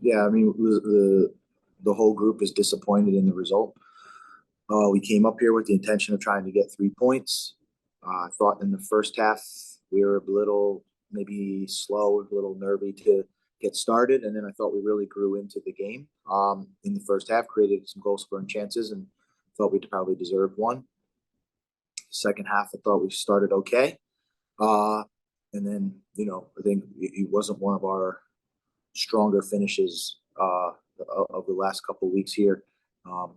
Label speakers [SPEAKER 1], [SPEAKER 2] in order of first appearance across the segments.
[SPEAKER 1] Yeah, I mean, the whole group is disappointed in the result. We came up here with the intention of trying to get 3 points. I thought in the first half we were a little maybe slow, a little nervy to get started, and then I thought we really grew into the game. In the first half, created some goal scoring chances, and thought we probably deserved one. Second half, I thought we started okay, and then I think it wasn't one of our stronger finishes of the last couple of weeks here. A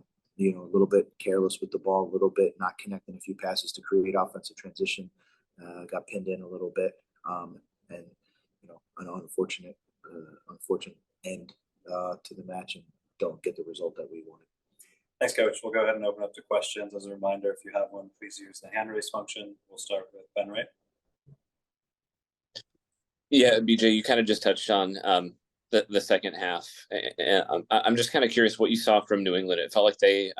[SPEAKER 1] little bit careless with the ball, a little bit not connecting a few passes to create offensive transition. Got pinned in a little bit, and an unfortunate end to the match, and don't get the result that we wanted.
[SPEAKER 2] Thanks, Coach. We'll go ahead and open up to questions. As a reminder, if you have one, please use the hand raise function. We'll start with Ben Wright.
[SPEAKER 3] Yeah, BJ, you kind of just touched on the second half. I'm just kind of curious what you saw from New England. It felt like they,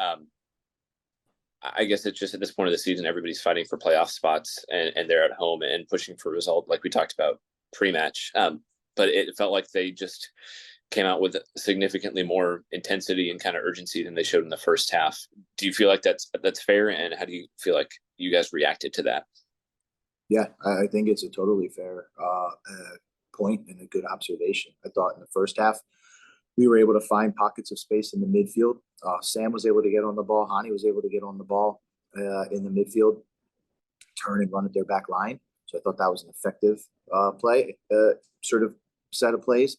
[SPEAKER 3] I guess it's just at this point of the season, everybody's fighting for playoff spots and they're at home and pushing for a result like we talked about pre-match. But it felt like they just came out with significantly more intensity and kind of urgency than they showed in the first half. Do you feel like that's fair? And how do you feel like you guys reacted to that?
[SPEAKER 1] Yeah, I think it's a totally fair point and a good observation. I thought in the first half, we were able to find pockets of space in the midfield. Sam was able to get on the ball. Hani was able to get on the ball in the midfield, turn and run at their back line. So I thought that was an effective sort of set of plays.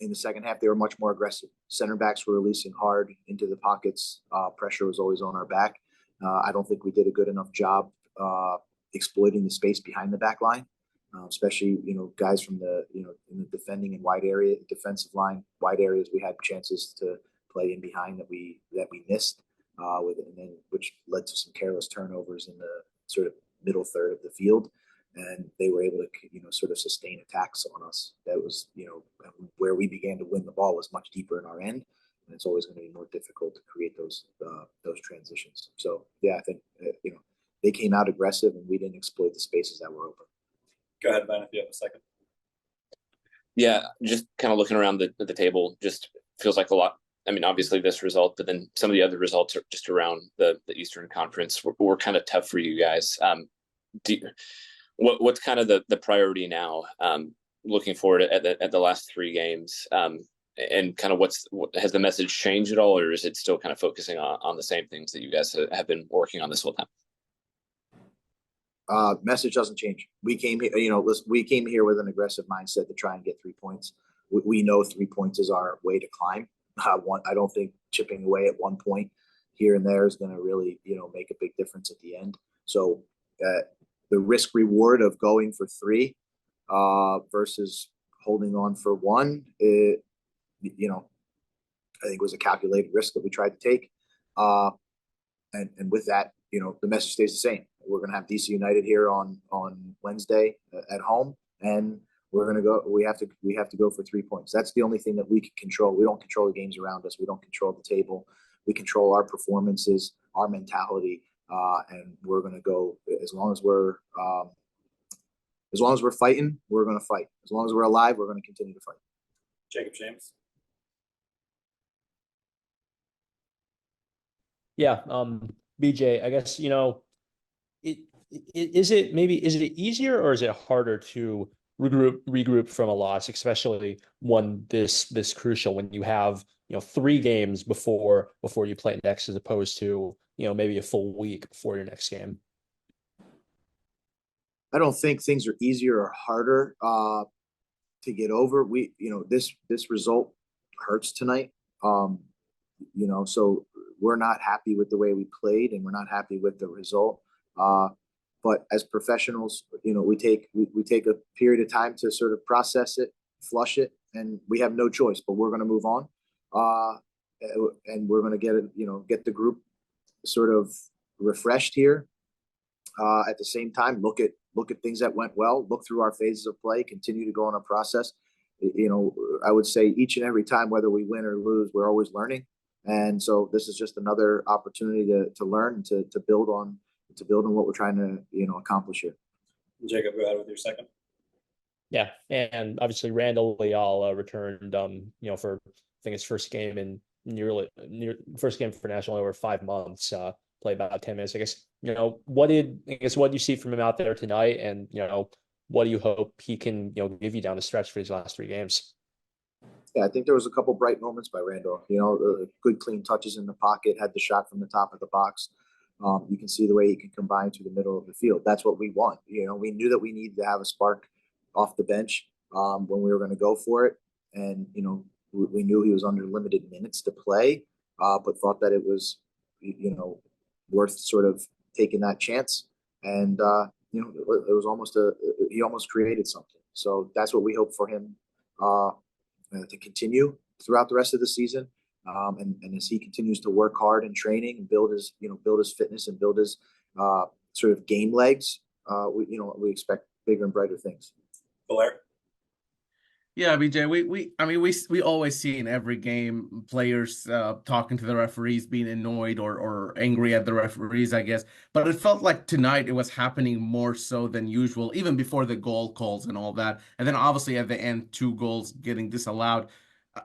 [SPEAKER 1] In the second half, they were much more aggressive. Center backs were releasing hard into the pockets. Pressure was always on our back. I don't think we did a good enough job exploiting the space behind the back line, especially guys from the in the defending and wide area, defensive line, wide areas. We had chances to play in behind that we missed, which led to some careless turnovers in the sort of middle third of the field. And they were able to, sort of sustain attacks on us. That was, where we began to win the ball was much deeper in our end, and it's always going to be more difficult to create those transitions. So yeah, I think they came out aggressive, and we didn't exploit the spaces that were open.
[SPEAKER 2] Go ahead, Ben, if you have a second.
[SPEAKER 3] Yeah, just kind of looking around the table, just feels like a lot. I mean, obviously this result, but then some of the other results are just around the Eastern Conference were kind of tough for you guys. What's kind of the priority now, looking forward at the last 3 games, and kind of has the message changed at all, or is it still kind of focusing on the same things that you guys have been working on this whole time?
[SPEAKER 1] Message doesn't change. We came here, we came here with an aggressive mindset to try and get 3 points. We know 3 points is our way to climb. I don't think chipping away at 1 point here and there is going to really, make a big difference at the end. So the risk reward of going for 3 versus holding on for 1, I think was a calculated risk that we tried to take. And with that, the message stays the same. We're going to have DC United here on Wednesday at home, and we're going to go. We have to go for 3 points. That's the only thing that we can control. We don't control the games around us. We don't control the table. We control our performances, our mentality, and we're going to go as long as we're fighting. We're going to fight. As long as we're alive, we're going to continue to fight.
[SPEAKER 2] Jacob James.
[SPEAKER 4] Yeah, BJ, I guess is it easier or is it harder to regroup from a loss, especially one this crucial, when you have 3 games before you play next, as opposed to maybe a full week before your next game?
[SPEAKER 1] I don't think things are easier or harder to get over. This result hurts tonight. So we're not happy with the way we played, and we're not happy with the result. But as professionals, we take a period of time to sort of process it, flush it, and we have no choice. But we're going to move on, and we're going to get the group sort of refreshed here. At the same time, look at things that went well, look through our phases of play, continue to go on a process. I would say each and every time, whether we win or lose, we're always learning. And so this is just another opportunity to learn, to build on what we're trying to accomplish here.
[SPEAKER 2] Jacob, go ahead with your second.
[SPEAKER 4] Yeah, and obviously Randall Leal returned, for I think his first game in first game for national over 5 months. Played about 10 minutes. I guess what do you see from him out there tonight, and what do you hope he can give you down the stretch for these last 3 games?
[SPEAKER 1] Yeah, I think there was a couple bright moments by Randall. Good clean touches in the pocket, had the shot from the top of the box. You can see the way he can combine to the middle of the field. That's what we want. We knew that we needed to have a spark off the bench when we were going to go for it, and we knew he was under limited minutes to play, but thought that it was worth sort of taking that chance. And it was almost he almost created something. So that's what we hope for him to continue throughout the rest of the season. And as he continues to work hard in training and build his fitness and build his sort of game legs, we expect bigger and brighter things.
[SPEAKER 2] Blair?
[SPEAKER 5] Yeah, BJ, we always see in every game players talking to the referees, being annoyed or angry at the referees, I guess. But it felt like tonight it was happening more so than usual, even before the goal calls and all that. And then obviously at the end, 2 goals getting disallowed.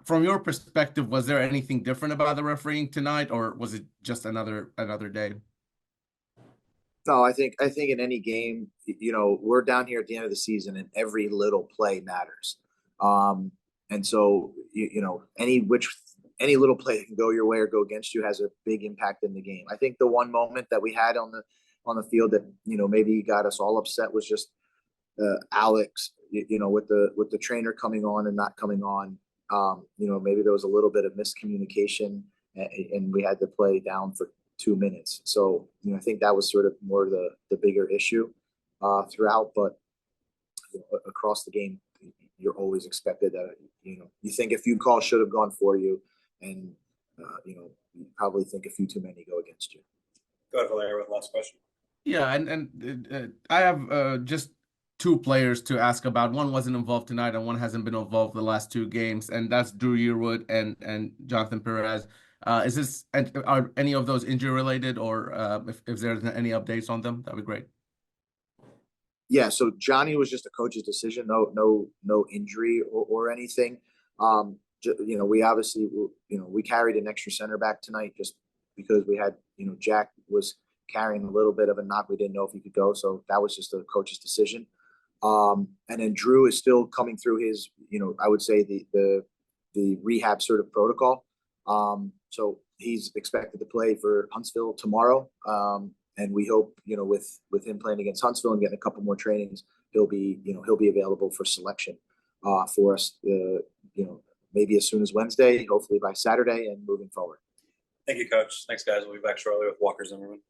[SPEAKER 5] From your perspective, was there anything different about the refereeing tonight, or was it just another day?
[SPEAKER 1] No, I think in any game, we're down here at the end of the season, and every little play matters. And so any little play that can go your way or go against you has a big impact in the game. I think the one moment that we had on the field that maybe got us all upset was just Alex, with the trainer coming on and not coming on. Maybe there was a little bit of miscommunication, and we had to play down for 2 minutes. So I think that was sort of more the bigger issue throughout. But across the game, you're always expected that you think a few calls should have gone for you, and you probably think a few too many go against you.
[SPEAKER 2] Go ahead, Valeria, with the last question.
[SPEAKER 5] Yeah, and I have just 2 players to ask about. One wasn't involved tonight, and one hasn't been involved the last 2 games, and that's Drew Yearwood and Jonathan Perez. Are any of those injury related, or if there's any updates on them, that'd be great.
[SPEAKER 1] Yeah, so Johnny was just a coach's decision. No injury or anything. We obviously we carried an extra center back tonight just because we had Jack was carrying a little bit of a knock. We didn't know if he could go, so that was just a coach's decision. And then Drew is still coming through his I would say the rehab sort of protocol. So he's expected to play for Huntsville tomorrow. And we hope, with him playing against Huntsville and getting a couple more trainings, he'll be available for selection for us, maybe as soon as Wednesday, hopefully by Saturday, and moving forward.
[SPEAKER 2] Thank you, Coach. Thanks, guys. We'll be back shortly with Walker Zimmerman.